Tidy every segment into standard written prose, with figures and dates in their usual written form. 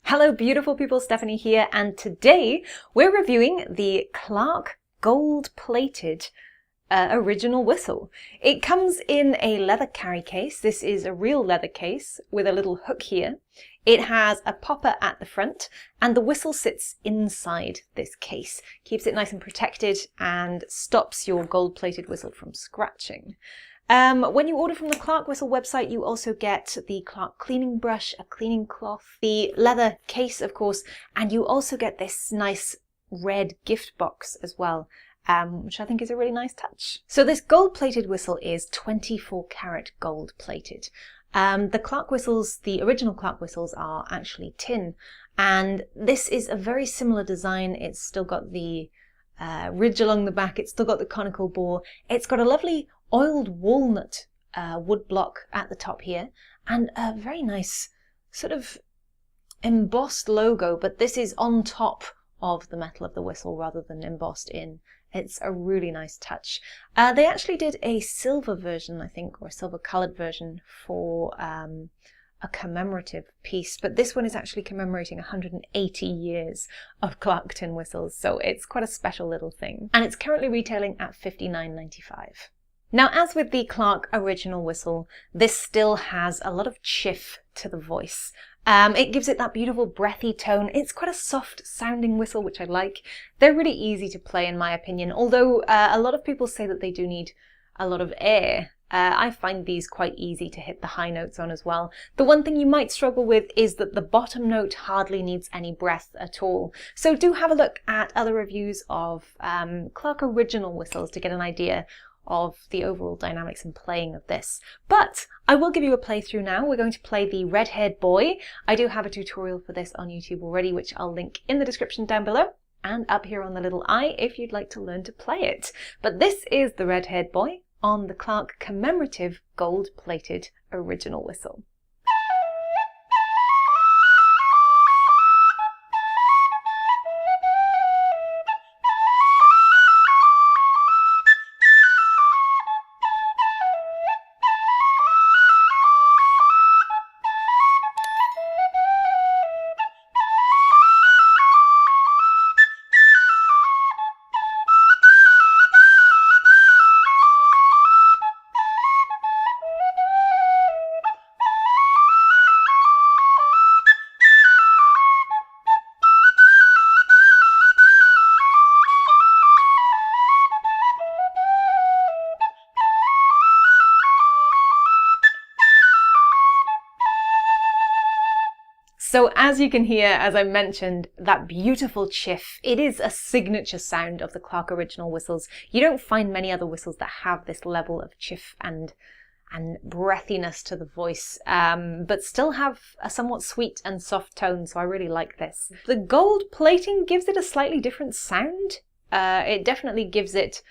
Hello beautiful people, Stephanie here, and today we're reviewing the Clarke gold-plated original whistle. It comes in a leather carry case. This is a real leather case with a little hook here. It has a popper at the front and the whistle sits inside this case. Keeps it nice and protected and stops your gold-plated whistle from scratching. When you order from the Clarke Whistle website, you also get the Clarke cleaning brush, a cleaning cloth, the leather case, of course, and you also get this nice red gift box as well, which I think is a really nice touch. So this gold-plated whistle is 24 karat gold-plated. The Clarke whistles, the original Clarke whistles, are actually tin, and this is a very similar design. It's still got the ridge along the back, it's still got the conical bore, it's got a lovely oiled walnut wood block at the top here, and a very nice sort of embossed logo, but this is on top of the metal of the whistle rather than embossed in. It's a really nice touch. They actually did a silver version, I think, or a silver coloured version for a commemorative piece, but this one is actually commemorating 180 years of Clarke tin whistles, so it's quite a special little thing. And it's currently retailing at $59.95. Now, as with the Clarke original whistle, this still has a lot of chiff to the voice. It gives it that beautiful breathy tone. It's quite a soft sounding whistle, which I like. They're really easy to play in my opinion, although a lot of people say that they do need a lot of air. I find these quite easy to hit the high notes on as well. The one thing you might struggle with is that the bottom note hardly needs any breath at all. So do have a look at other reviews of Clarke original whistles to get an idea of the overall dynamics and playing of this. But I will give you a playthrough now. We're going to play the red-haired boy. I do have a tutorial for this on YouTube already, which I'll link in the description down below and up here on the little eye if you'd like to learn to play it. But this is the red-haired boy on the Clarke commemorative gold-plated original whistle. So as you can hear, as I mentioned, that beautiful chiff, it is a signature sound of the Clarke original whistles. You don't find many other whistles that have this level of chiff and breathiness to the voice, but still have a somewhat sweet and soft tone, so I really like this. The gold plating gives it a slightly different sound. It definitely gives it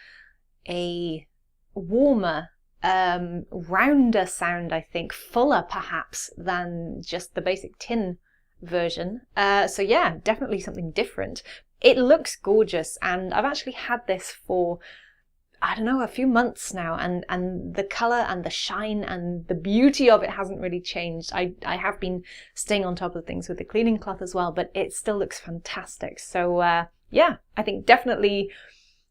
a warmer, rounder sound, I think, fuller perhaps than just the basic tin version. So yeah, definitely something different. It looks gorgeous, and I've actually had this for, I don't know, a few months now, and the colour and the shine and the beauty of it hasn't really changed. I have been staying on top of things with the cleaning cloth as well, but it still looks fantastic. So yeah, I think definitely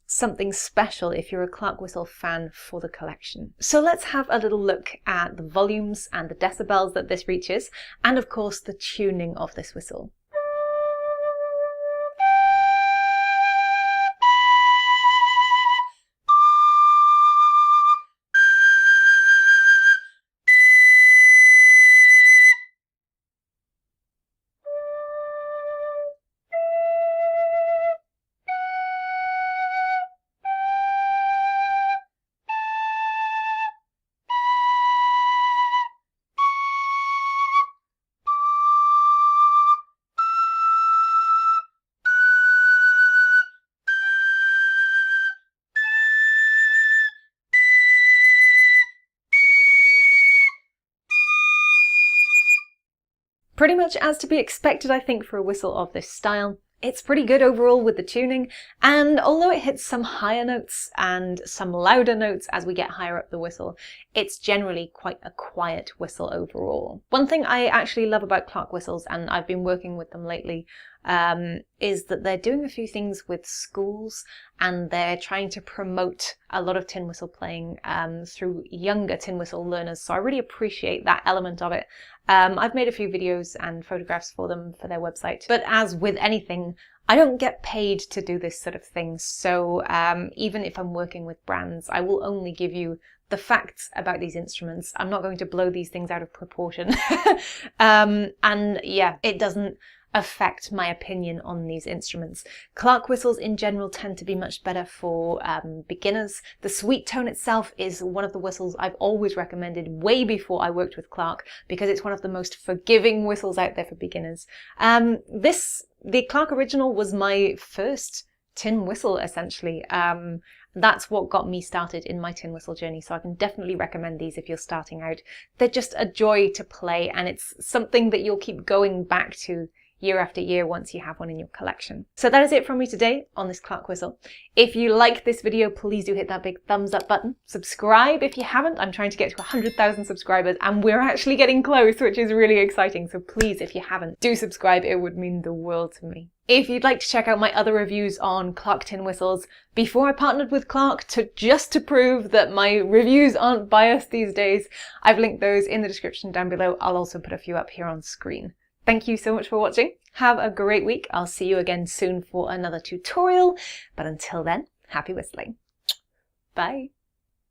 something special if you're a Clarke whistle fan for the collection. So let's have a little look at the volumes and the decibels that this reaches, and of course the tuning of this whistle. Pretty much as to be expected, I think, for a whistle of this style. It's pretty good overall with the tuning, and although it hits some higher notes and some louder notes as we get higher up the whistle, it's generally quite a quiet whistle overall. One thing I actually love about Clarke whistles, and I've been working with them lately, is that they're doing a few things with schools, and they're trying to promote a lot of tin whistle playing through younger tin whistle learners, so I really appreciate that element of it. I've made a few videos and photographs for them for their website, but as with anything, I don't get paid to do this sort of thing, so even if I'm working with brands, I will only give you the facts about these instruments. I'm not going to blow these things out of proportion. And yeah, it doesn't affect my opinion on these instruments. Clarke whistles in general tend to be much better for beginners. The sweet tone itself is one of the whistles I've always recommended way before I worked with Clarke, because it's one of the most forgiving whistles out there for beginners. The Clarke original was my first tin whistle, essentially. That's what got me started in my tin whistle journey, so I can definitely recommend these if you're starting out. They're just a joy to play, and it's something that you'll keep going back to year after year once you have one in your collection. So that is it from me today on this Clarke whistle. If you like this video, please do hit that big thumbs up button. Subscribe if you haven't. I'm trying to get to 100,000 subscribers, and we're actually getting close, which is really exciting. So please, if you haven't, do subscribe. It would mean the world to me. If you'd like to check out my other reviews on Clarke tin whistles, before I partnered with Clarke, just to prove that my reviews aren't biased these days, I've linked those in the description down below. I'll also put a few up here on screen. Thank you so much for watching. Have a great week. I'll see you again soon for another tutorial. But until then, happy whistling. Bye.